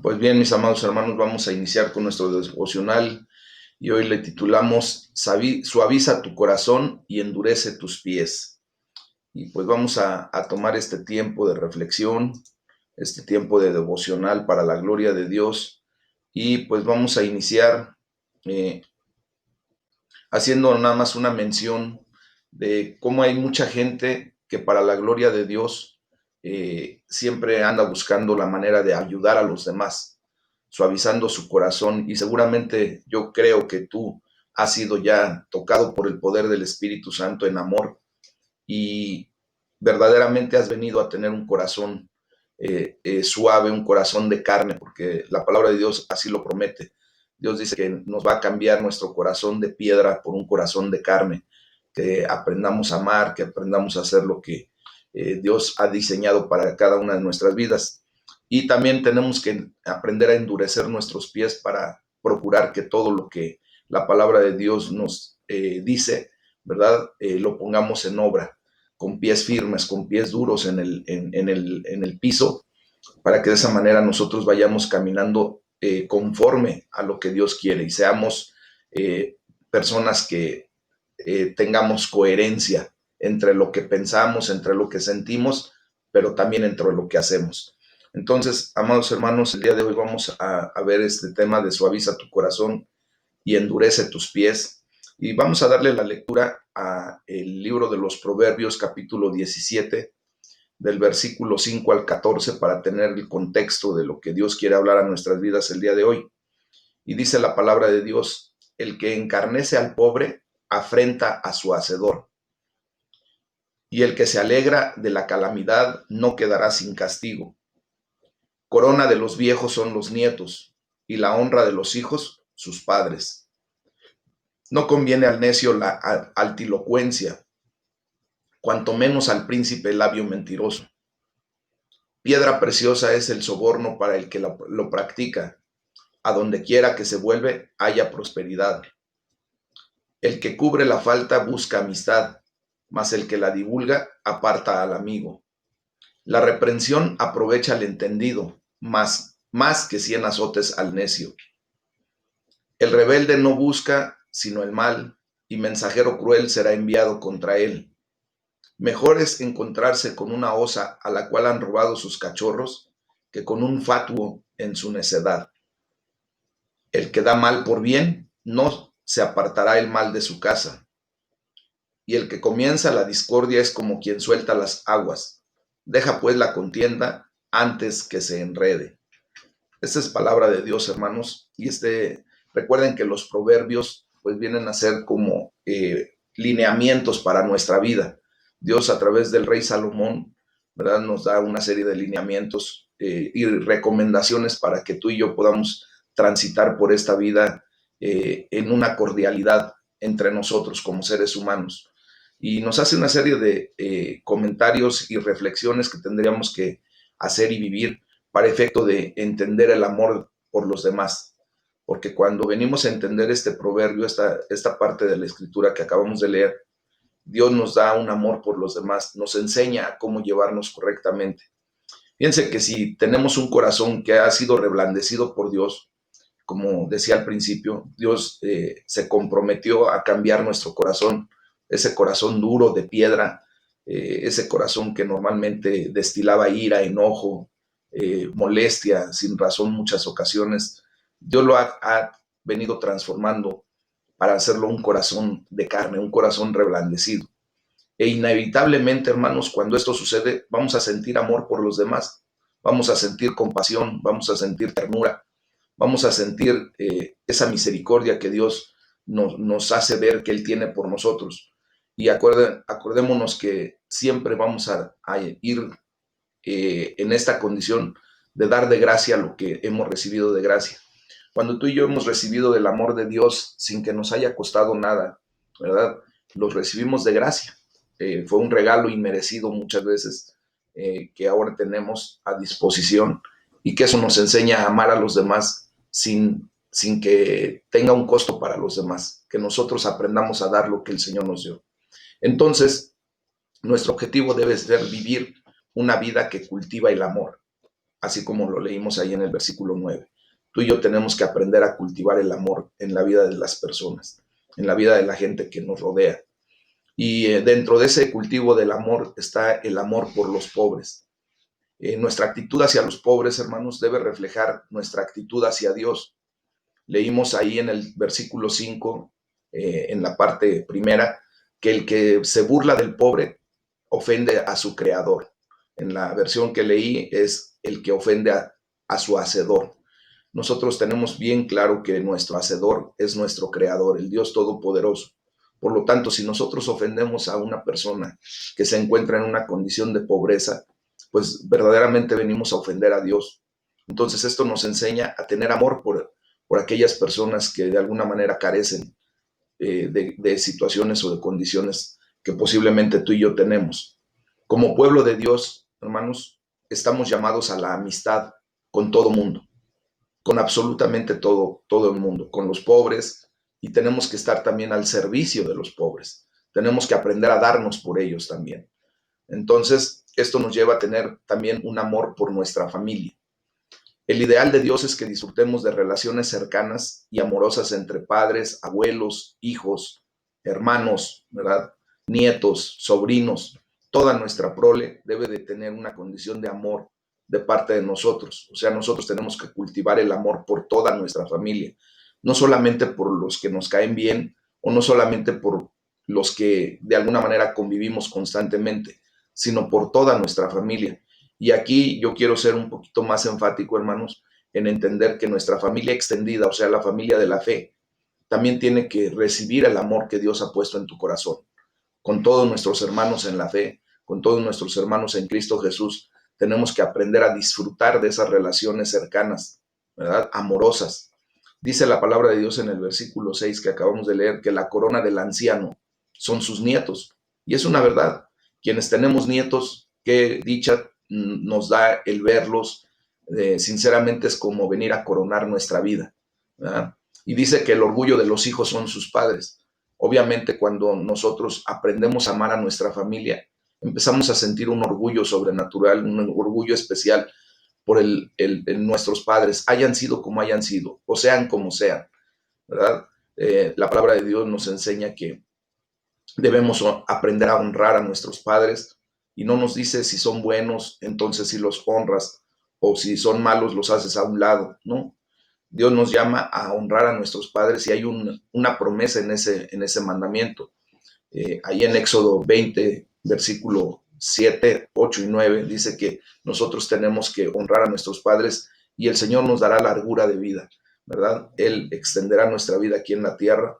Pues bien, mis amados hermanos, vamos a iniciar con nuestro devocional y hoy le titulamos Suaviza tu corazón y endurece tus pies. Y pues vamos a tomar este tiempo de reflexión, este tiempo de devocional para la gloria de Dios y pues vamos a iniciar eh, haciendo nada más una mención de cómo hay mucha gente que para la gloria de Dios siempre anda buscando la manera de ayudar a los demás, suavizando su corazón, y seguramente yo creo que tú has sido ya tocado por el poder del Espíritu Santo en amor y verdaderamente has venido a tener un corazón suave, un corazón de carne, porque la palabra de Dios así lo promete. Dios dice que nos va a cambiar nuestro corazón de piedra por un corazón de carne, que aprendamos a amar, que aprendamos a hacer lo que Dios ha diseñado para cada una de nuestras vidas. Y también tenemos que aprender a endurecer nuestros pies para procurar que todo lo que la palabra de Dios nos dice, ¿verdad? Lo pongamos en obra, con pies firmes, con pies duros en el piso, para que de esa manera nosotros vayamos caminando conforme a lo que Dios quiere y seamos personas que tengamos coherencia entre lo que pensamos, entre lo que sentimos, pero también entre lo que hacemos. Entonces, amados hermanos, el día de hoy vamos a ver este tema de suaviza tu corazón y endurece tus pies. Y vamos a darle la lectura a el libro de los Proverbios, capítulo 17, del versículo 5 al 14, para tener el contexto de lo que Dios quiere hablar a nuestras vidas el día de hoy. Y dice la palabra de Dios: el que encarnece al pobre afrenta a su hacedor, y el que se alegra de la calamidad no quedará sin castigo. Corona de los viejos son los nietos, y la honra de los hijos sus padres. No conviene al necio la altilocuencia, cuanto menos al príncipe el labio mentiroso. Piedra preciosa es el soborno para el que lo practica. A donde quiera que se vuelve, haya prosperidad. El que cubre la falta busca amistad, mas el que la divulga aparta al amigo. La reprensión aprovecha al entendido, más que 100 azotes al necio. El rebelde no busca sino el mal, y mensajero cruel será enviado contra él. Mejor es encontrarse con una osa a la cual han robado sus cachorros que con un fatuo en su necedad. El que da mal por bien, no se apartará el mal de su casa. Y el que comienza la discordia es como quien suelta las aguas. Deja pues la contienda antes que se enrede. Esta es palabra de Dios, hermanos. Y recuerden que los proverbios pues vienen a ser como lineamientos para nuestra vida. Dios, a través del rey Salomón, ¿verdad?, nos da una serie de lineamientos y recomendaciones para que tú y yo podamos transitar por esta vida en una cordialidad entre nosotros como seres humanos. Y nos hace una serie de comentarios y reflexiones que tendríamos que hacer y vivir para efecto de entender el amor por los demás. Porque cuando venimos a entender este proverbio, esta parte de la escritura que acabamos de leer, Dios nos da un amor por los demás, nos enseña cómo llevarnos correctamente. Fíjense que si tenemos un corazón que ha sido reblandecido por Dios, como decía al principio, Dios se comprometió a cambiar nuestro corazón, ese corazón duro de piedra, ese corazón que normalmente destilaba ira, enojo, molestia sin razón muchas ocasiones. Dios lo ha venido transformando para hacerlo un corazón de carne, un corazón reblandecido. E inevitablemente, hermanos, cuando esto sucede, vamos a sentir amor por los demás, vamos a sentir compasión, vamos a sentir ternura, vamos a sentir esa misericordia que Dios nos hace ver que Él tiene por nosotros. Y acordémonos que siempre vamos a ir en esta condición de dar de gracia lo que hemos recibido de gracia. Cuando tú y yo hemos recibido del amor de Dios sin que nos haya costado nada, ¿verdad? Los recibimos de gracia. Fue un regalo inmerecido muchas veces que ahora tenemos a disposición, y que eso nos enseña a amar a los demás sin que tenga un costo para los demás, que nosotros aprendamos a dar lo que el Señor nos dio. Entonces, nuestro objetivo debe ser vivir una vida que cultiva el amor. así como lo leímos ahí en el versículo 9. Tú y yo tenemos que aprender a cultivar el amor en la vida de las personas, en la vida de la gente que nos rodea. Y dentro de ese cultivo del amor está el amor por los pobres. Nuestra actitud hacia los pobres, hermanos, debe reflejar nuestra actitud hacia Dios. Leímos ahí en el versículo 5, en la parte primera, que el que se burla del pobre ofende a su creador. En la versión que leí es el que ofende a su hacedor. Nosotros tenemos bien claro que nuestro hacedor es nuestro creador, el Dios Todopoderoso. Por lo tanto, si nosotros ofendemos a una persona que se encuentra en una condición de pobreza, pues verdaderamente venimos a ofender a Dios. Entonces esto nos enseña a tener amor por aquellas personas que de alguna manera carecen de situaciones o de condiciones que posiblemente tú y yo tenemos. Como pueblo de Dios, hermanos, estamos llamados a la amistad con todo mundo, con absolutamente todo el mundo, con los pobres, y tenemos que estar también al servicio de los pobres. Tenemos que aprender a darnos por ellos también. Entonces, esto nos lleva a tener también un amor por nuestra familia. El ideal de Dios es que disfrutemos de relaciones cercanas y amorosas entre padres, abuelos, hijos, hermanos, ¿verdad? Nietos, sobrinos. Toda nuestra prole debe de tener una condición de amor de parte de nosotros. O sea, nosotros tenemos que cultivar el amor por toda nuestra familia, no solamente por los que nos caen bien o no solamente por los que de alguna manera convivimos constantemente, sino por toda nuestra familia. Y aquí yo quiero ser un poquito más enfático, hermanos, en entender que nuestra familia extendida, o sea, la familia de la fe, también tiene que recibir el amor que Dios ha puesto en tu corazón. Con todos nuestros hermanos en la fe, con todos nuestros hermanos en Cristo Jesús, tenemos que aprender a disfrutar de esas relaciones cercanas, ¿verdad? Amorosas. Dice la palabra de Dios en el versículo 6 que acabamos de leer, que la corona del anciano son sus nietos. Y es una verdad. Quienes tenemos nietos, qué dicha nos da el verlos. Sinceramente es como venir a coronar nuestra vida, ¿verdad? Y dice que el orgullo de los hijos son sus padres. Obviamente cuando nosotros aprendemos a amar a nuestra familia, empezamos a sentir un orgullo sobrenatural, un orgullo especial por nuestros padres, hayan sido como hayan sido, o sean como sean, ¿verdad? La palabra de Dios nos enseña que debemos aprender a honrar a nuestros padres y no nos dice si son buenos, entonces si los honras, o si son malos, los haces a un lado, ¿no? Dios nos llama a honrar a nuestros padres y hay una promesa en ese mandamiento. Ahí en Éxodo 20, versículo 7, 8 y 9, dice que nosotros tenemos que honrar a nuestros padres y el Señor nos dará largura de vida, ¿verdad? Él extenderá nuestra vida aquí en la tierra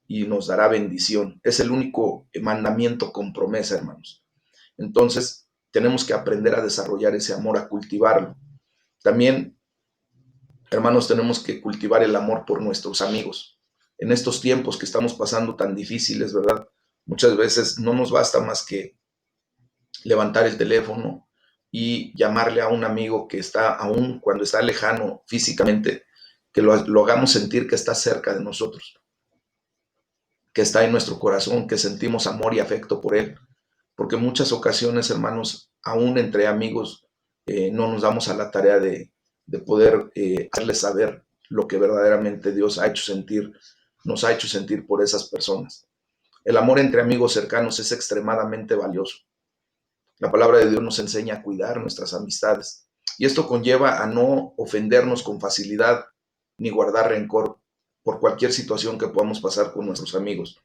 y nos dará bendición. Es el único mandamiento con promesa, hermanos. Entonces, tenemos que aprender a desarrollar ese amor, a cultivarlo. También, hermanos, tenemos que cultivar el amor por nuestros amigos. En estos tiempos que estamos pasando tan difíciles, ¿verdad? Muchas veces no nos basta más que levantar el teléfono y llamarle a un amigo que está aún cuando está lejano físicamente, que lo hagamos sentir que está cerca de nosotros, que está en nuestro corazón, que sentimos amor y afecto por él. Porque en muchas ocasiones, hermanos, aún entre amigos, no nos damos a la tarea de poder hacerles saber lo que verdaderamente Dios ha hecho sentir, nos ha hecho sentir por esas personas. El amor entre amigos cercanos es extremadamente valioso. La palabra de Dios nos enseña a cuidar nuestras amistades. Y esto conlleva a no ofendernos con facilidad ni guardar rencor por cualquier situación que podamos pasar con nuestros amigos.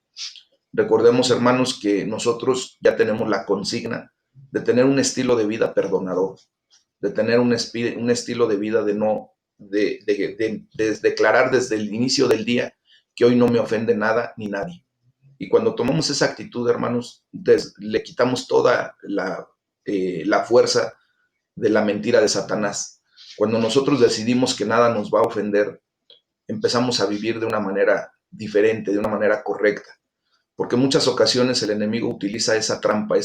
Recordemos, hermanos, que nosotros ya tenemos la consigna de tener un estilo de vida perdonador, de tener un estilo de vida de declarar desde el inicio del día que hoy no me ofende nada ni nadie. Y cuando tomamos esa actitud, hermanos, le quitamos toda la fuerza de la mentira de Satanás. Cuando nosotros decidimos que nada nos va a ofender, empezamos a vivir de una manera diferente, de una manera correcta. Porque en muchas ocasiones el enemigo utiliza esa trampa,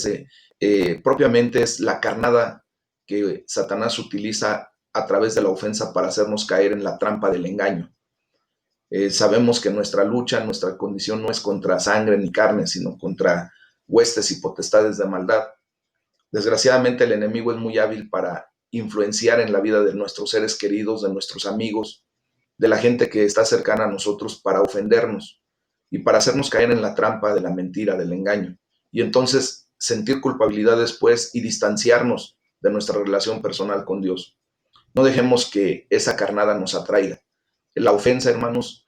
propiamente es la carnada que Satanás utiliza a través de la ofensa para hacernos caer en la trampa del engaño. Sabemos que nuestra lucha, nuestra condición no es contra sangre ni carne, sino contra huestes y potestades de maldad. Desgraciadamente el enemigo es muy hábil para influenciar en la vida de nuestros seres queridos, de nuestros amigos, de la gente que está cercana a nosotros para ofendernos y para hacernos caer en la trampa de la mentira, del engaño. Y entonces sentir culpabilidad después y distanciarnos de nuestra relación personal con Dios. No dejemos que esa carnada nos atraiga. La ofensa, hermanos,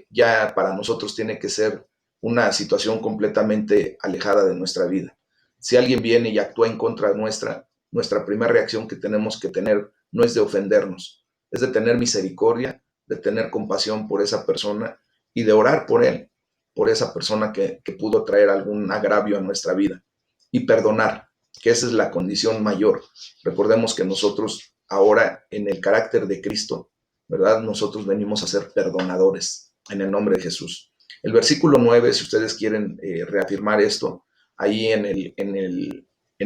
ya para nosotros tiene que ser una situación completamente alejada de nuestra vida. Si alguien viene y actúa en contra nuestra primera reacción que tenemos que tener no es de ofendernos, es de tener misericordia, de tener compasión por esa persona y de orar por él, por esa persona que pudo traer algún agravio a nuestra vida y perdonar, que esa es la condición mayor. Recordemos que nosotros ahora en el carácter de Cristo, ¿verdad? Nosotros venimos a ser perdonadores en el nombre de Jesús. El versículo 9, si ustedes quieren reafirmar esto, ahí en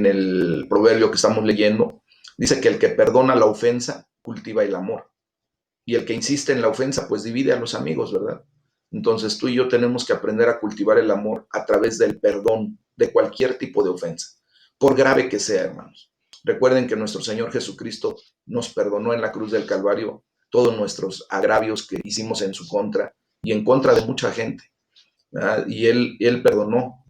el proverbio que estamos leyendo, dice que el que perdona la ofensa cultiva el amor. Y el que insiste en la ofensa, pues divide a los amigos, ¿verdad? Entonces tú y yo tenemos que aprender a cultivar el amor a través del perdón de cualquier tipo de ofensa, por grave que sea, hermanos. Recuerden que nuestro Señor Jesucristo nos perdonó en la cruz del Calvario todos nuestros agravios que hicimos en su contra y en contra de mucha gente, ¿verdad? Y él perdonó.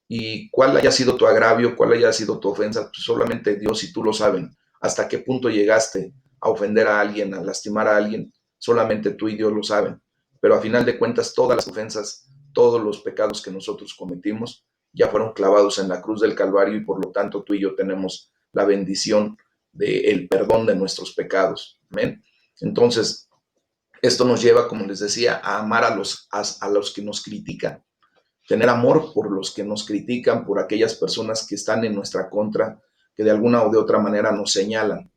Y cuál haya sido tu agravio, cuál haya sido tu ofensa, pues solamente Dios y tú lo saben. Hasta qué punto llegaste a ofender a alguien, a lastimar a alguien, solamente tú y Dios lo saben. Pero a final de cuentas, todas las ofensas, todos los pecados que nosotros cometimos, ya fueron clavados en la cruz del Calvario y por lo tanto tú y yo tenemos la bendición del perdón de nuestros pecados. Amén. Entonces, esto nos lleva, como les decía, a amar a los que nos critican, tener amor por los que nos critican, por aquellas personas que están en nuestra contra, que de alguna o de otra manera nos señalan.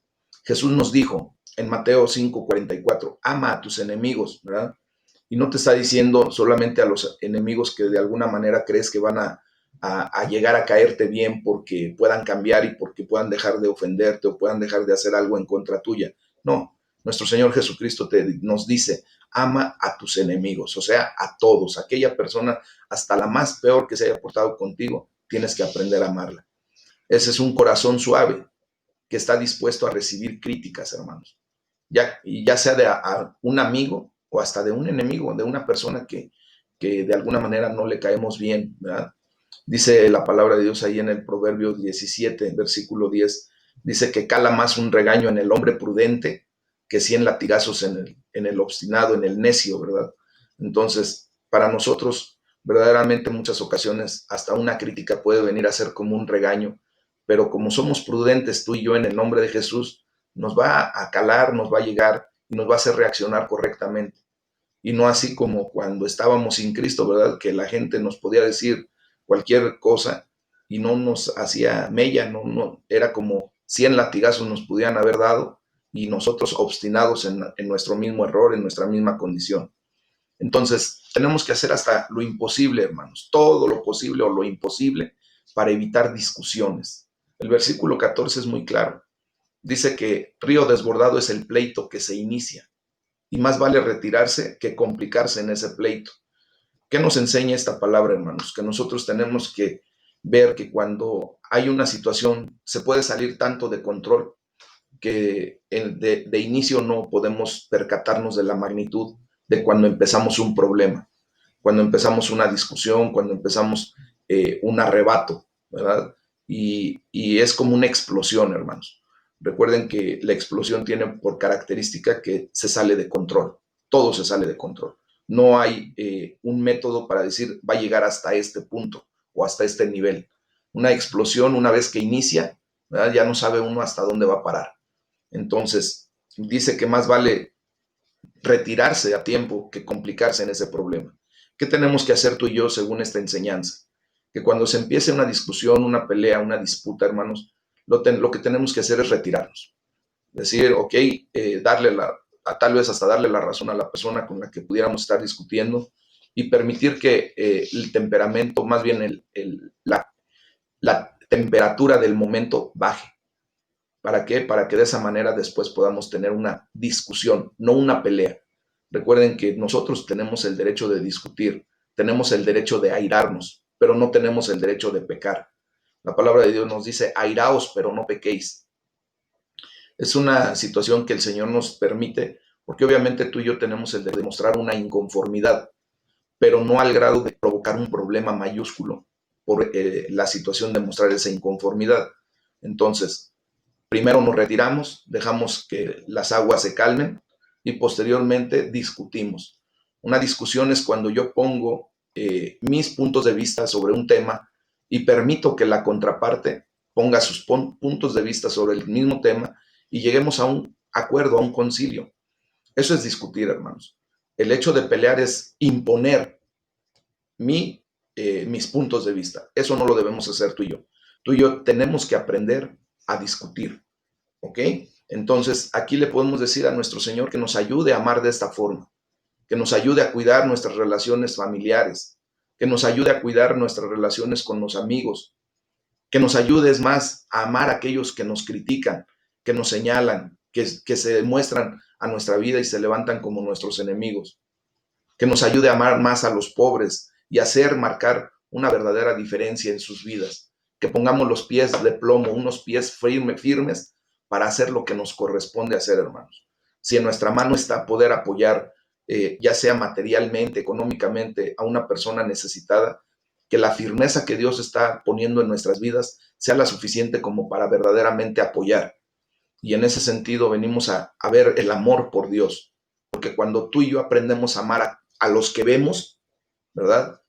Jesús nos dijo en Mateo 5:44, ama a tus enemigos, ¿verdad? Y no te está diciendo solamente a los enemigos que de alguna manera crees que van a llegar a caerte bien porque puedan cambiar y porque puedan dejar de ofenderte o puedan dejar de hacer algo en contra tuya. No, nuestro Señor Jesucristo nos dice, ama a tus enemigos, o sea, a todos, aquella persona, hasta la más peor que se haya portado contigo, tienes que aprender a amarla. Ese es un corazón suave que está dispuesto a recibir críticas, hermanos. Ya sea de a un amigo o hasta de un enemigo, de una persona que de alguna manera no le caemos bien, ¿verdad? Dice la palabra de Dios ahí en el Proverbio 17, versículo 10, dice que cala más un regaño en el hombre prudente que 100 latigazos en el obstinado, en el necio, ¿verdad? Entonces, para nosotros, verdaderamente muchas ocasiones hasta una crítica puede venir a ser como un regaño, pero como somos prudentes tú y yo en el nombre de Jesús, nos va a calar, nos va a llegar y nos va a hacer reaccionar correctamente. Y no así como cuando estábamos sin Cristo, ¿verdad? Que la gente nos podía decir cualquier cosa y no nos hacía mella, no, era como 100 latigazos nos pudieran haber dado y nosotros obstinados en nuestro mismo error, en nuestra misma condición. Entonces, tenemos que hacer hasta lo imposible, hermanos, todo lo posible o lo imposible para evitar discusiones. El versículo 14 es muy claro. Dice que río desbordado es el pleito que se inicia y más vale retirarse que complicarse en ese pleito. ¿Qué nos enseña esta palabra, hermanos? Que nosotros tenemos que ver que cuando hay una situación se puede salir tanto de control que de inicio no podemos percatarnos de la magnitud de cuando empezamos un problema, cuando empezamos una discusión, cuando empezamos un arrebato, ¿verdad? Y es como una explosión, hermanos. Recuerden que la explosión tiene por característica que se sale de control, todo se sale de control. No hay un método para decir va a llegar hasta este punto o hasta este nivel. Una explosión, una vez que inicia, ¿verdad? Ya no sabe uno hasta dónde va a parar. Entonces, dice que más vale retirarse a tiempo que complicarse en ese problema. ¿Qué tenemos que hacer tú y yo según esta enseñanza? Que cuando se empiece una discusión, una pelea, una disputa, hermanos, lo que tenemos que hacer es retirarnos. Decir, ok, tal vez hasta darle la razón a la persona con la que pudiéramos estar discutiendo y permitir que el temperamento, más bien la temperatura del momento baje. ¿Para qué? Para que de esa manera después podamos tener una discusión, no una pelea. Recuerden que nosotros tenemos el derecho de discutir, tenemos el derecho de airarnos, pero no tenemos el derecho de pecar. La palabra de Dios nos dice, airaos, pero no pequéis. Es una situación que el Señor nos permite, porque obviamente tú y yo tenemos el de demostrar una inconformidad, pero no al grado de provocar un problema mayúsculo por la situación de mostrar esa inconformidad. Entonces, primero nos retiramos, dejamos que las aguas se calmen y posteriormente discutimos. Una discusión es cuando yo pongo mis puntos de vista sobre un tema y permito que la contraparte ponga sus puntos de vista sobre el mismo tema y lleguemos a un acuerdo, a un concilio. Eso es discutir, hermanos. El hecho de pelear es imponer mis puntos de vista. Eso no lo debemos hacer tú y yo. Tú y yo tenemos que aprender a discutir. ¿Ok? Entonces, aquí le podemos decir a nuestro Señor que nos ayude a amar de esta forma, que nos ayude a cuidar nuestras relaciones familiares, que nos ayude a cuidar nuestras relaciones con los amigos, que nos ayude, es más, a amar a aquellos que nos critican, que nos señalan, que se muestran a nuestra vida y se levantan como nuestros enemigos, que nos ayude a amar más a los pobres y hacer marcar una verdadera diferencia en sus vidas, que pongamos los pies de plomo, unos pies firmes para hacer lo que nos corresponde hacer, hermanos. Si en nuestra mano está poder apoyar, ya sea materialmente, económicamente, a una persona necesitada, que la firmeza que Dios está poniendo en nuestras vidas sea la suficiente como para verdaderamente apoyar. Y en ese sentido venimos a ver el amor por Dios, porque cuando tú y yo aprendemos a amar a los que vemos, ¿verdad?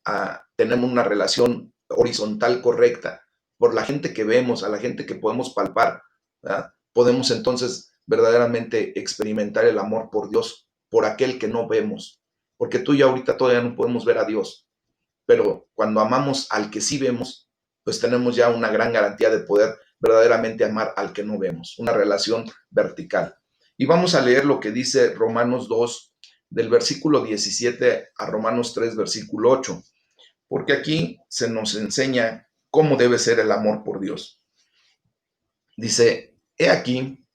Tenemos una relación horizontal correcta por la gente que vemos, a la gente que podemos palpar, ¿verdad? Podemos entonces verdaderamente experimentar el amor por Dios, por aquel que no vemos, porque tú y yo ahorita todavía no podemos ver a Dios, pero cuando amamos al que sí vemos, pues tenemos ya una gran garantía de poder verdaderamente amar al que no vemos, una relación vertical. Y vamos a leer lo que dice Romanos 2, del versículo 17 a Romanos 3, versículo 8, porque aquí se nos enseña cómo debe ser el amor por Dios. Dice, he aquí,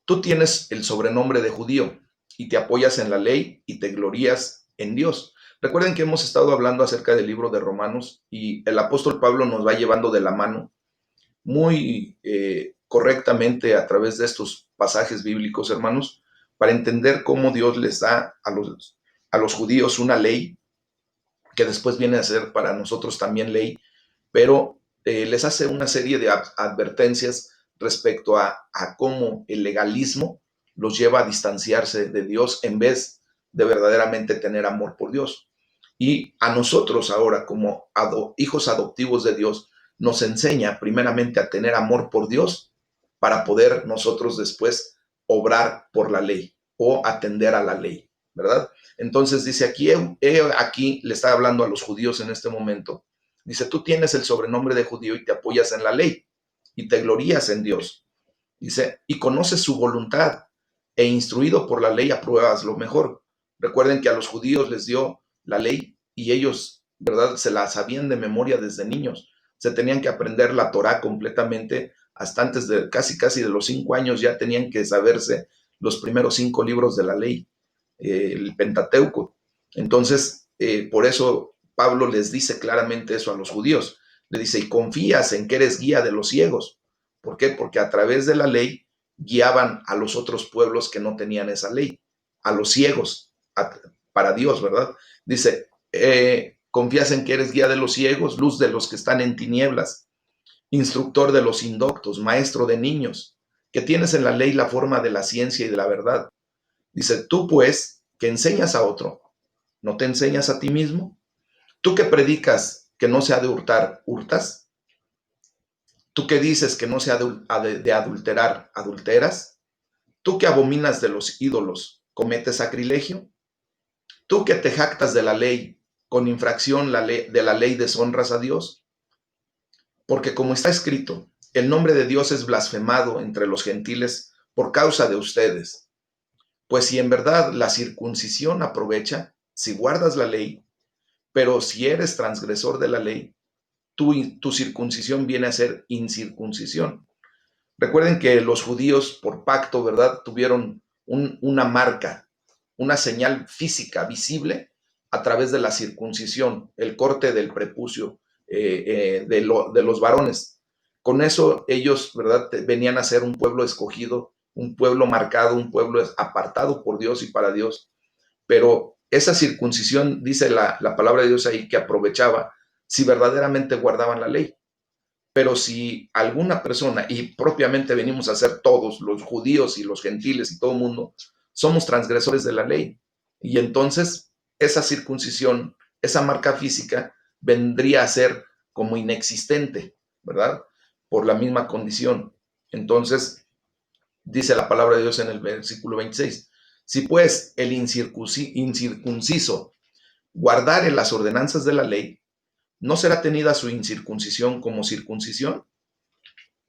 tú tienes el sobrenombre de judío y te apoyas en la ley y te glorías en Dios. Recuerden que hemos estado hablando acerca del libro de Romanos y el apóstol Pablo nos va llevando de la mano muy correctamente a través de estos pasajes bíblicos, hermanos, para entender cómo Dios les da a los judíos una ley que después viene a ser para nosotros también ley, pero les hace una serie de advertencias respecto a cómo el legalismo los lleva a distanciarse de Dios en vez de verdaderamente tener amor por Dios. Y a nosotros ahora, como hijos adoptivos de Dios, nos enseña primeramente a tener amor por Dios para poder nosotros después obrar por la ley o atender a la ley, ¿verdad? Entonces dice aquí, aquí le está hablando a los judíos en este momento. Dice, tú tienes el sobrenombre de judío y te apoyas en la ley y te glorías en Dios. Dice, y conoces su voluntad e instruido por la ley apruebas lo mejor. Recuerden que a los judíos les dio la ley y ellos, ¿verdad? Se la sabían de memoria desde niños. Se tenían que aprender la Torá completamente hasta antes de casi de los 5 años ya tenían que saberse los primeros 5 libros de la ley, el Pentateuco. Entonces, por eso Pablo les dice claramente eso a los judíos. Le dice, y confías en que eres guía de los ciegos. ¿Por qué? Porque a través de la ley guiaban a los otros pueblos que no tenían esa ley, a los ciegos, para Dios, ¿verdad? Dice, confías en que eres guía de los ciegos, luz de los que están en tinieblas, instructor de los indoctos, maestro de niños, que tienes en la ley la forma de la ciencia y de la verdad. Dice, tú pues, que enseñas a otro, ¿no te enseñas a ti mismo? Tú que predicas que no se ha de hurtar, ¿hurtas? ¿Tú que dices que no se ha de adulterar, adulteras? ¿Tú que abominas de los ídolos, cometes sacrilegio? ¿Tú que te jactas de la ley, con infracción de la ley deshonras a Dios? Porque como está escrito, el nombre de Dios es blasfemado entre los gentiles por causa de ustedes. Pues si en verdad la circuncisión aprovecha, si guardas la ley, pero si eres transgresor de la ley, tu circuncisión viene a ser incircuncisión. Recuerden que los judíos por pacto, ¿verdad? Tuvieron una marca, una señal física visible a través de la circuncisión, el corte del prepucio de los varones. Con eso ellos, ¿verdad? Venían a ser un pueblo escogido un pueblo marcado, un pueblo apartado por Dios y para Dios. Pero esa circuncisión, dice la palabra de Dios ahí, que aprovechaba si verdaderamente guardaban la ley. Pero si alguna persona, y propiamente venimos a ser todos, los judíos y los gentiles y todo el mundo, somos transgresores de la ley. Y entonces esa circuncisión, esa marca física, vendría a ser como inexistente, ¿verdad? Por la misma condición. Entonces, dice la palabra de Dios en el versículo 26, si pues el incircunciso guardare las ordenanzas de la ley, ¿no será tenida su incircuncisión como circuncisión?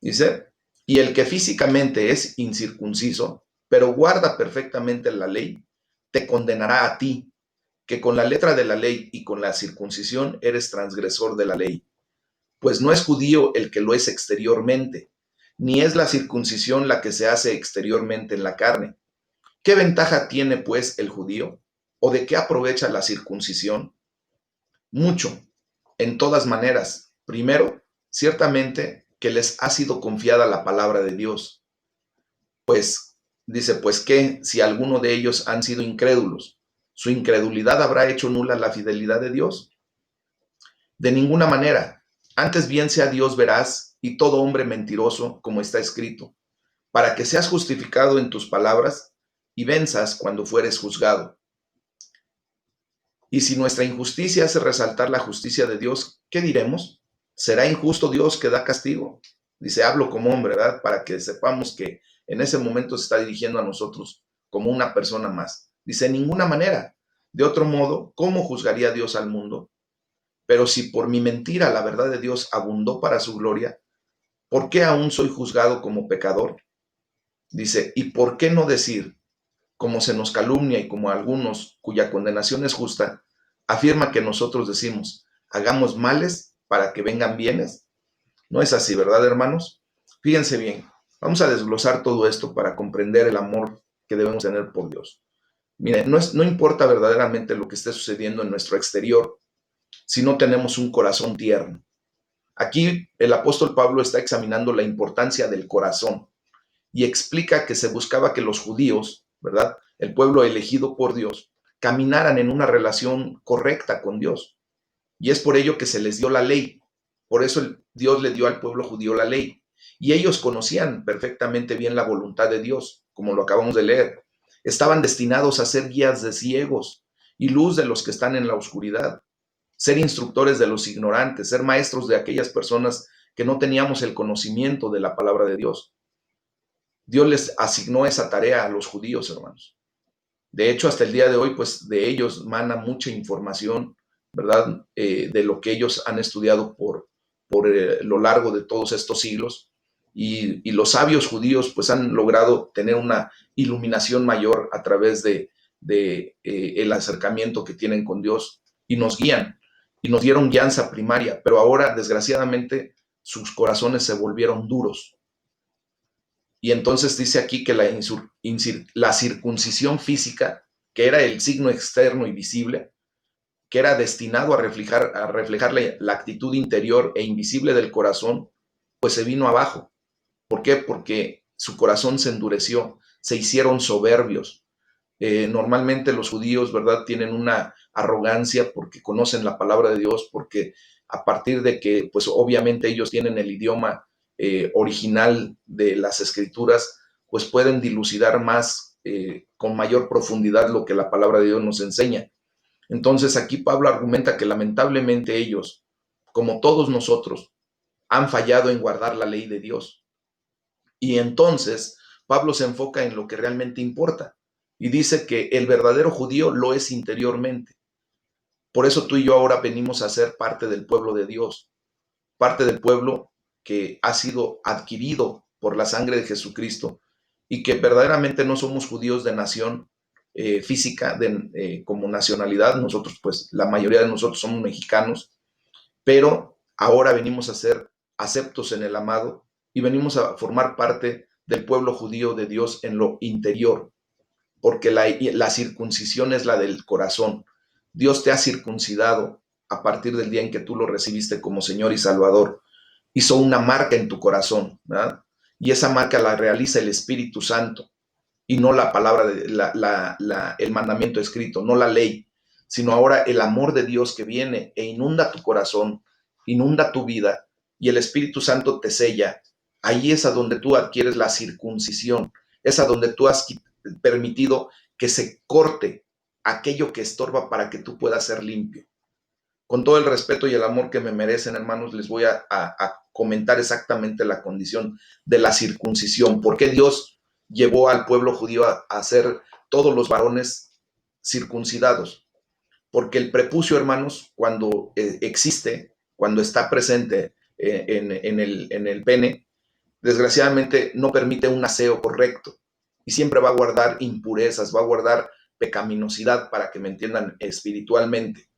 Dice, y el que físicamente es incircunciso, pero guarda perfectamente la ley, te condenará a ti, que con la letra de la ley y con la circuncisión eres transgresor de la ley. Pues no es judío el que lo es exteriormente, ni es la circuncisión la que se hace exteriormente en la carne. ¿Qué ventaja tiene, pues, el judío? ¿O de qué aprovecha la circuncisión? Mucho, en todas maneras. Primero, ciertamente que les ha sido confiada la palabra de Dios. Pues, dice, pues que si alguno de ellos han sido incrédulos, ¿su incredulidad habrá hecho nula la fidelidad de Dios? De ninguna manera. Antes bien sea Dios veraz y todo hombre mentiroso, como está escrito, para que seas justificado en tus palabras y venzas cuando fueres juzgado. Y si nuestra injusticia hace resaltar la justicia de Dios, ¿qué diremos? ¿Será injusto Dios que da castigo? Dice, hablo como hombre, ¿verdad? Para que sepamos que en ese momento se está dirigiendo a nosotros como una persona más. Dice, en ninguna manera. De otro modo, ¿cómo juzgaría Dios al mundo? Pero si por mi mentira la verdad de Dios abundó para su gloria, ¿por qué aún soy juzgado como pecador? Dice, ¿y por qué no decir, como se nos calumnia y como algunos cuya condenación es justa, afirma que nosotros decimos, hagamos males para que vengan bienes? No es así, ¿verdad, hermanos? Fíjense bien, vamos a desglosar todo esto para comprender el amor que debemos tener por Dios. Miren, no importa verdaderamente lo que esté sucediendo en nuestro exterior si no tenemos un corazón tierno. Aquí el apóstol Pablo está examinando la importancia del corazón y explica que se buscaba que los judíos, ¿verdad? El pueblo elegido por Dios, caminaran en una relación correcta con Dios. Y es por ello que se les dio la ley. Por eso Dios le dio al pueblo judío la ley. Y ellos conocían perfectamente bien la voluntad de Dios, como lo acabamos de leer. Estaban destinados a ser guías de ciegos y luz de los que están en la oscuridad, ser instructores de los ignorantes, ser maestros de aquellas personas que no teníamos el conocimiento de la palabra de Dios. Dios les asignó esa tarea a los judíos, hermanos. De hecho, hasta el día de hoy, pues de ellos mana mucha información, ¿verdad? De lo que ellos han estudiado por lo largo de todos estos siglos. Y los sabios judíos, pues han logrado tener una iluminación mayor a través de el acercamiento que tienen con Dios y nos guían y nos dieron guianza primaria, pero ahora, desgraciadamente, sus corazones se volvieron duros. Y entonces dice aquí que la circuncisión física, que era el signo externo y visible, que era destinado a reflejar la actitud interior e invisible del corazón, pues se vino abajo. ¿Por qué? Porque su corazón se endureció, se hicieron soberbios. Normalmente los judíos, ¿verdad?, tienen una arrogancia porque conocen la palabra de Dios, porque a partir de que, pues obviamente ellos tienen el idioma original de las escrituras, pues pueden dilucidar más, con mayor profundidad lo que la palabra de Dios nos enseña. Entonces aquí Pablo argumenta que lamentablemente ellos, como todos nosotros, han fallado en guardar la ley de Dios. Y entonces Pablo se enfoca en lo que realmente importa y dice que el verdadero judío lo es interiormente. Por eso tú y yo ahora venimos a ser parte del pueblo de Dios, parte del pueblo que ha sido adquirido por la sangre de Jesucristo y que verdaderamente no somos judíos de nación física, como nacionalidad. Nosotros, pues la mayoría de nosotros somos mexicanos, pero ahora venimos a ser aceptos en el amado y venimos a formar parte del pueblo judío de Dios en lo interior, porque la circuncisión es la del corazón. Dios te ha circuncidado a partir del día en que tú lo recibiste como Señor y Salvador. Hizo una marca en tu corazón, ¿verdad? y esa marca la realiza el Espíritu Santo y no la palabra, el mandamiento escrito, no la ley, sino ahora el amor de Dios que viene e inunda tu corazón, inunda tu vida y el Espíritu Santo te sella. Ahí es a donde tú adquieres la circuncisión, es a donde tú has permitido que se corte aquello que estorba para que tú puedas ser limpio. Con todo el respeto y el amor que me merecen, hermanos, les voy a comentar exactamente la condición de la circuncisión. ¿Por qué Dios llevó al pueblo judío a ser todos los varones circuncidados? Porque el prepucio, hermanos, cuando existe, cuando está presente en el pene, desgraciadamente no permite un aseo correcto y siempre va a guardar impurezas, va a guardar pecaminosidad, para que me entiendan espiritualmente.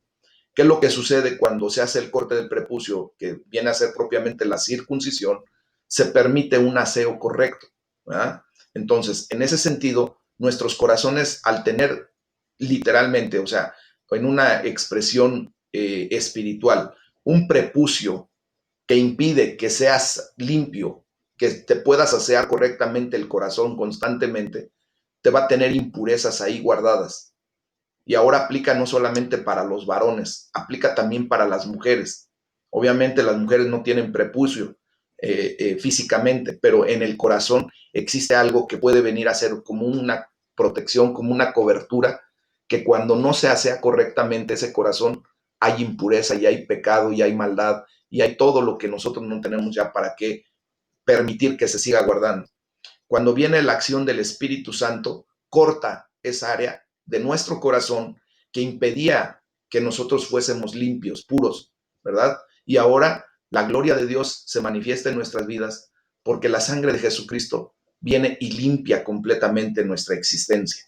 ¿Qué es lo que sucede cuando se hace el corte del prepucio, que viene a ser propiamente la circuncisión? Se permite un aseo correcto, ¿verdad? Entonces, en ese sentido, nuestros corazones, al tener literalmente, o sea, en una expresión espiritual, un prepucio que impide que seas limpio, que te puedas asear correctamente el corazón constantemente, te va a tener impurezas ahí guardadas. Y ahora aplica no solamente para los varones, aplica también para las mujeres. Obviamente las mujeres no tienen prepucio físicamente, pero en el corazón existe algo que puede venir a ser como una protección, como una cobertura, que cuando no se asea correctamente ese corazón, hay impureza y hay pecado y hay maldad y hay todo lo que nosotros no tenemos ya para qué permitir que se siga guardando. Cuando viene la acción del Espíritu Santo, corta esa área de nuestro corazón que impedía que nosotros fuésemos limpios, puros, ¿verdad? Y ahora la gloria de Dios se manifiesta en nuestras vidas porque la sangre de Jesucristo viene y limpia completamente nuestra existencia.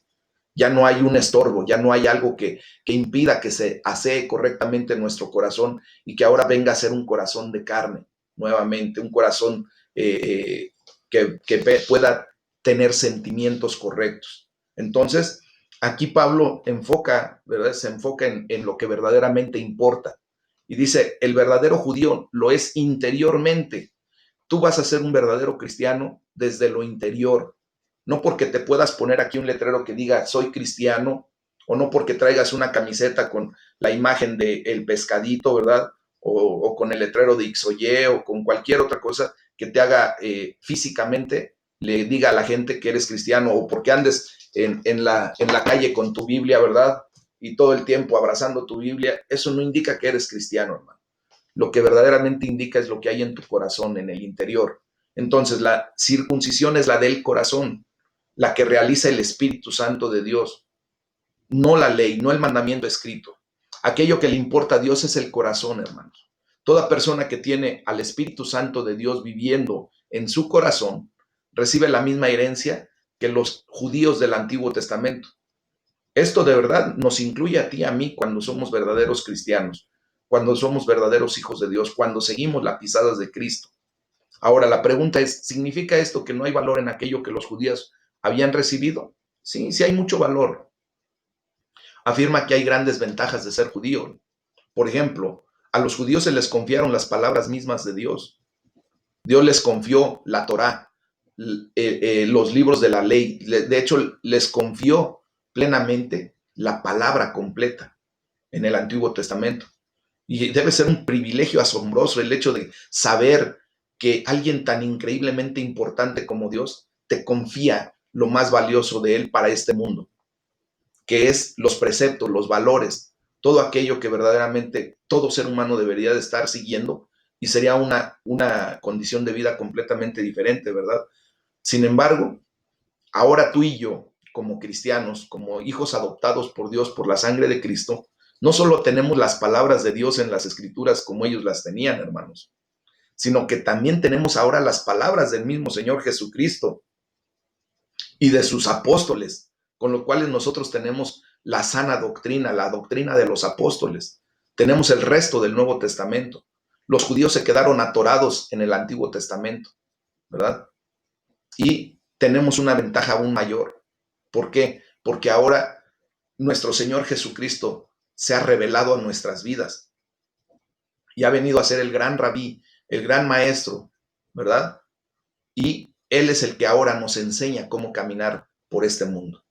Ya no hay un estorbo, ya no hay algo que impida que se asee correctamente nuestro corazón y que ahora venga a ser un corazón de carne nuevamente, un corazón que pueda tener sentimientos correctos. Entonces, aquí Pablo enfoca, ¿verdad? Se enfoca en lo que verdaderamente importa. Y dice, el verdadero judío lo es interiormente. Tú vas a ser un verdadero cristiano desde lo interior, no porque te puedas poner aquí un letrero que diga soy cristiano, o no porque traigas una camiseta con la imagen del pescadito, ¿verdad? O con el letrero de X o Y, o con cualquier otra cosa que te haga físicamente, le diga a la gente que eres cristiano, o porque andes en la calle con tu Biblia, ¿verdad? Y todo el tiempo abrazando tu Biblia. Eso no indica que eres cristiano, hermano. Lo que verdaderamente indica es lo que hay en tu corazón, en el interior. Entonces, la circuncisión es la del corazón, la que realiza el Espíritu Santo de Dios, no la ley, no el mandamiento escrito. Aquello que le importa a Dios es el corazón, hermanos. Toda persona que tiene al Espíritu Santo de Dios viviendo en su corazón recibe la misma herencia que los judíos del Antiguo Testamento. Esto de verdad nos incluye a ti y a mí cuando somos verdaderos cristianos, cuando somos verdaderos hijos de Dios, cuando seguimos las pisadas de Cristo. Ahora, la pregunta es, ¿significa esto que no hay valor en aquello que los judíos habían recibido? Sí, sí hay mucho valor. Afirma que hay grandes ventajas de ser judío. Por ejemplo, a los judíos se les confiaron las palabras mismas de Dios. Dios les confió la Torá, los libros de la ley. De hecho, les confió plenamente la palabra completa en el Antiguo Testamento. Y debe ser un privilegio asombroso el hecho de saber que alguien tan increíblemente importante como Dios te confía lo más valioso de Él para este mundo, que es los preceptos, los valores, todo aquello que verdaderamente todo ser humano debería de estar siguiendo, y sería una condición de vida completamente diferente, ¿verdad? Sin embargo, ahora tú y yo, como cristianos, como hijos adoptados por Dios por la sangre de Cristo, no solo tenemos las palabras de Dios en las escrituras como ellos las tenían, hermanos, sino que también tenemos ahora las palabras del mismo Señor Jesucristo y de sus apóstoles, con lo cual nosotros tenemos la sana doctrina, la doctrina de los apóstoles. Tenemos el resto del Nuevo Testamento. Los judíos se quedaron atorados en el Antiguo Testamento, ¿verdad? Y tenemos una ventaja aún mayor. ¿Por qué? Porque ahora nuestro Señor Jesucristo se ha revelado a nuestras vidas y ha venido a ser el gran rabí, el gran maestro, ¿verdad? Y Él es el que ahora nos enseña cómo caminar por este mundo.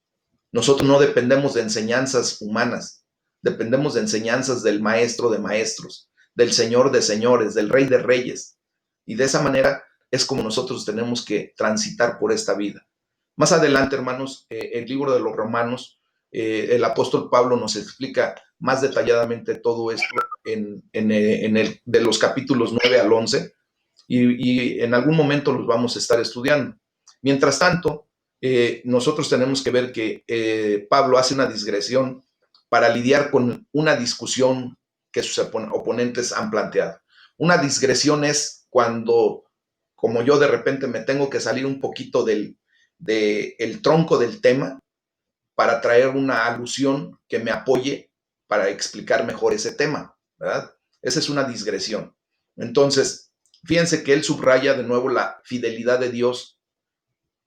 Nosotros no dependemos de enseñanzas humanas, dependemos de enseñanzas del Maestro de Maestros, del Señor de Señores, del Rey de Reyes. Y de esa manera es como nosotros tenemos que transitar por esta vida. Más adelante, hermanos, el libro de los Romanos, el apóstol Pablo nos explica más detalladamente todo esto de los capítulos 9 al 11, y en algún momento los vamos a estar estudiando. Mientras tanto, nosotros tenemos que ver que Pablo hace una digresión para lidiar con una discusión que sus oponentes han planteado. Una digresión es cuando, como yo de repente me tengo que salir un poquito del tronco del tema para traer una alusión que me apoye para explicar mejor ese tema, ¿verdad? Esa es una digresión. Entonces, fíjense que él subraya de nuevo la fidelidad de Dios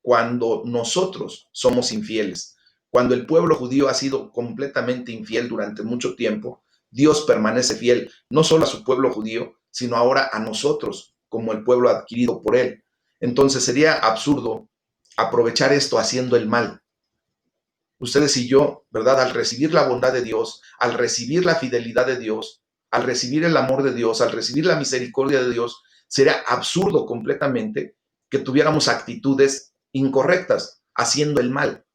cuando nosotros somos infieles. Cuando el pueblo judío ha sido completamente infiel durante mucho tiempo, Dios permanece fiel no solo a su pueblo judío, sino ahora a nosotros como el pueblo adquirido por él. Entonces sería absurdo aprovechar esto haciendo el mal. Ustedes y yo, ¿verdad? Al recibir la bondad de Dios, al recibir la fidelidad de Dios, al recibir el amor de Dios, al recibir la misericordia de Dios, sería absurdo completamente que tuviéramos actitudes incorrectas, haciendo el mal.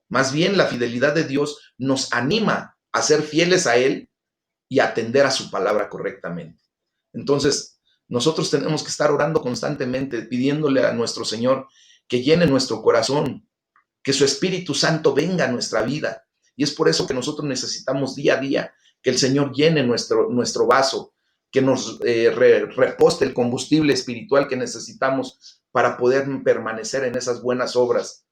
Más bien, la fidelidad de Dios nos anima a ser fieles a Él y a atender a su palabra correctamente. Entonces, nosotros tenemos que estar orando constantemente, pidiéndole a nuestro Señor que llene nuestro corazón, que su Espíritu Santo venga a nuestra vida. Y es por eso que nosotros necesitamos día a día que el Señor llene nuestro vaso, que nos reposte el combustible espiritual que necesitamos para poder permanecer en esas buenas obras,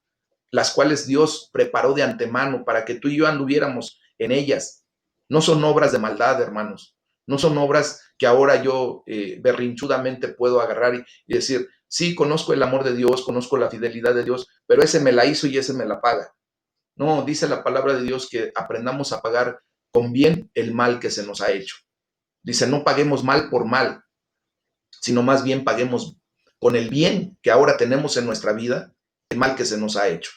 las cuales Dios preparó de antemano para que tú y yo anduviéramos en ellas. No son obras de maldad, hermanos. No son obras que ahora yo berrinchudamente puedo agarrar y decir, sí, conozco el amor de Dios, conozco la fidelidad de Dios, pero ese me la hizo y ese me la paga. No, dice la palabra de Dios que aprendamos a pagar con bien el mal que se nos ha hecho. Dice, no paguemos mal por mal, sino más bien paguemos con el bien que ahora tenemos en nuestra vida, el mal que se nos ha hecho.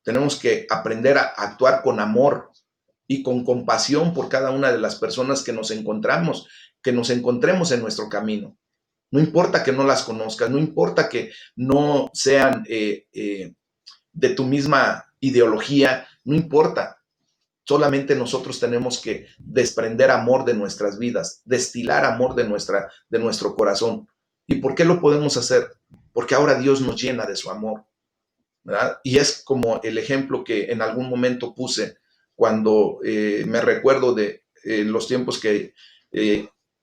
Tenemos que aprender a actuar con amor y con compasión por cada una de las personas que nos encontremos en nuestro camino. No importa que no las conozcas, no importa que no sean de tu misma ideología, no importa. Solamente nosotros tenemos que desprender amor de nuestras vidas, destilar amor de nuestro corazón. ¿Y por qué lo podemos hacer? Porque ahora Dios nos llena de su amor, ¿verdad? Y es como el ejemplo que en algún momento puse cuando me recuerdo de los tiempos que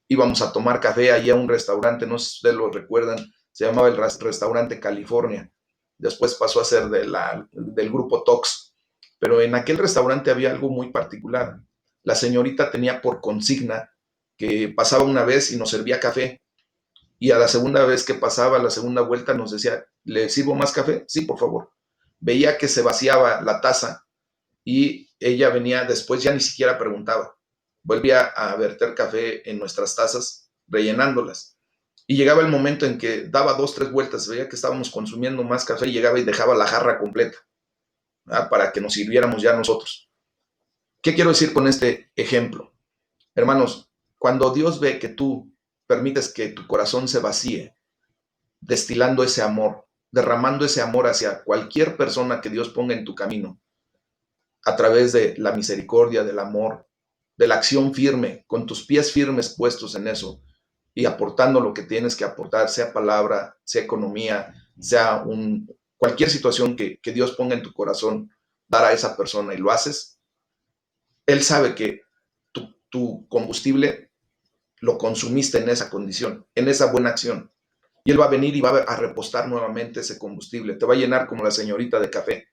íbamos a tomar café allá a un restaurante, no sé si ustedes lo recuerdan, se llamaba el restaurante California, después pasó a ser del grupo Tox, pero en aquel restaurante había algo muy particular. La señorita tenía por consigna que pasaba una vez y nos servía café, y a la segunda vez que pasaba, la segunda vuelta, nos decía, ¿le sirvo más café? Sí, por favor. Veía que se vaciaba la taza y ella venía después, ya ni siquiera preguntaba. Volvía a verter café en nuestras tazas, rellenándolas. Y llegaba el momento en que daba 2, 3 vueltas, veía que estábamos consumiendo más café y llegaba y dejaba la jarra completa, ¿verdad? Para que nos sirviéramos ya nosotros. ¿Qué quiero decir con este ejemplo? Hermanos, cuando Dios ve que tú permites que tu corazón se vacíe, destilando ese amor, derramando ese amor hacia cualquier persona que Dios ponga en tu camino, a través de la misericordia, del amor, de la acción firme, con tus pies firmes puestos en eso y aportando lo que tienes que aportar, sea palabra, sea economía, sea cualquier situación que Dios ponga en tu corazón, dar a esa persona y lo haces, Él sabe que tu combustible lo consumiste en esa condición, en esa buena acción. Y Él va a venir y va a repostar nuevamente ese combustible. Te va a llenar como la señorita de café,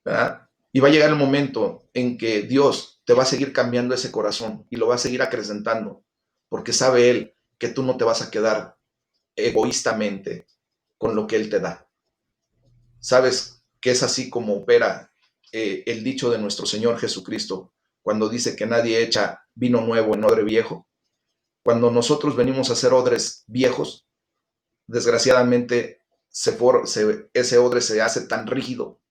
¿verdad? Y va a llegar el momento en que Dios te va a seguir cambiando ese corazón y lo va a seguir acrecentando, porque sabe Él que tú no te vas a quedar egoístamente con lo que Él te da. Sabes que es así como opera el dicho de nuestro Señor Jesucristo cuando dice que nadie echa vino nuevo en odre viejo. Cuando nosotros venimos a ser odres viejos, desgraciadamente ese odre se hace tan rígido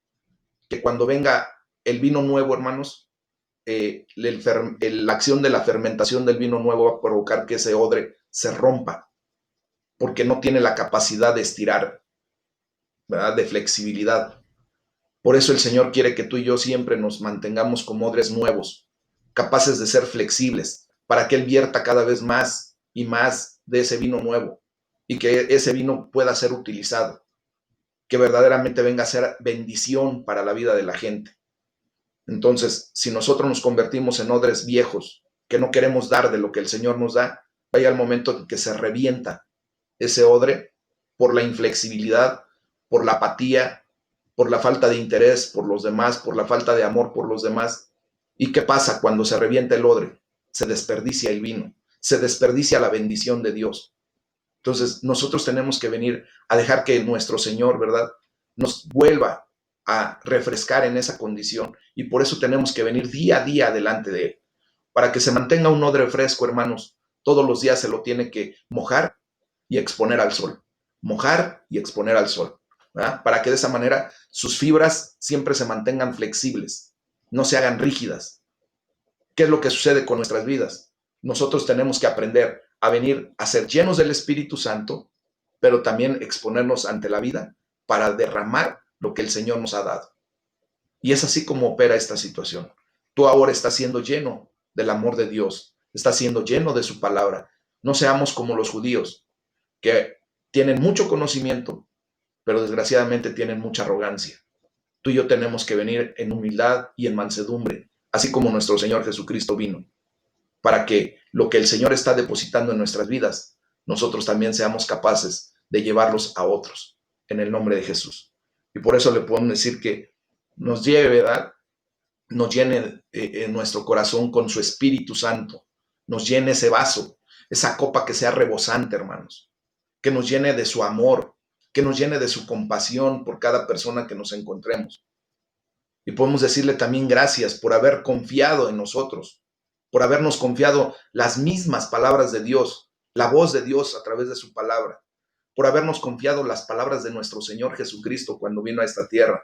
que cuando venga el vino nuevo, hermanos, la acción de la fermentación del vino nuevo va a provocar que ese odre se rompa, porque no tiene la capacidad de estirar, ¿verdad? De flexibilidad. Por eso el Señor quiere que tú y yo siempre nos mantengamos como odres nuevos, capaces de ser flexibles, para que Él vierta cada vez más y más de ese vino nuevo y que ese vino pueda ser utilizado, que verdaderamente venga a ser bendición para la vida de la gente. Entonces, si nosotros nos convertimos en odres viejos, que no queremos dar de lo que el Señor nos da, vaya el momento en que se revienta ese odre por la inflexibilidad, por la apatía, por la falta de interés por los demás, por la falta de amor por los demás. ¿Y qué pasa cuando se revienta el odre? Se desperdicia el vino, se desperdicia la bendición de Dios. Entonces, nosotros tenemos que venir a dejar que nuestro Señor, ¿verdad?, nos vuelva a refrescar en esa condición. Y por eso tenemos que venir día a día delante de Él. Para que se mantenga un odre fresco, hermanos, todos los días se lo tiene que mojar y exponer al sol. Mojar y exponer al sol, ¿verdad? Para que de esa manera sus fibras siempre se mantengan flexibles, no se hagan rígidas. ¿Qué es lo que sucede con nuestras vidas? Nosotros tenemos que aprender a venir a ser llenos del Espíritu Santo, pero también exponernos ante la vida para derramar lo que el Señor nos ha dado. Y es así como opera esta situación. Tú ahora estás siendo lleno del amor de Dios, estás siendo lleno de su palabra. No seamos como los judíos, que tienen mucho conocimiento, pero desgraciadamente tienen mucha arrogancia. Tú y yo tenemos que venir en humildad y en mansedumbre, así como nuestro Señor Jesucristo vino, para que lo que el Señor está depositando en nuestras vidas, nosotros también seamos capaces de llevarlos a otros, en el nombre de Jesús. Y por eso le podemos decir que nos lleve, ¿verdad?, nos llene nuestro corazón con su Espíritu Santo, nos llene ese vaso, esa copa que sea rebosante, hermanos, que nos llene de su amor, que nos llene de su compasión por cada persona que nos encontremos. Y podemos decirle también gracias por haber confiado en nosotros, por habernos confiado las mismas palabras de Dios, la voz de Dios a través de su palabra, por habernos confiado las palabras de nuestro Señor Jesucristo cuando vino a esta tierra,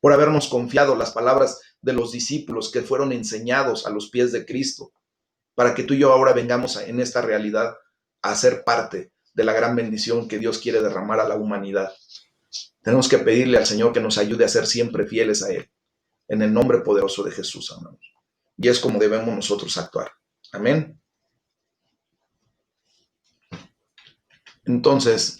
por habernos confiado las palabras de los discípulos que fueron enseñados a los pies de Cristo, para que tú y yo ahora vengamos en esta realidad a ser parte de la gran bendición que Dios quiere derramar a la humanidad. Tenemos que pedirle al Señor que nos ayude a ser siempre fieles a Él, en el nombre poderoso de Jesús, hermanos. Y es como debemos nosotros actuar. Amén. Entonces,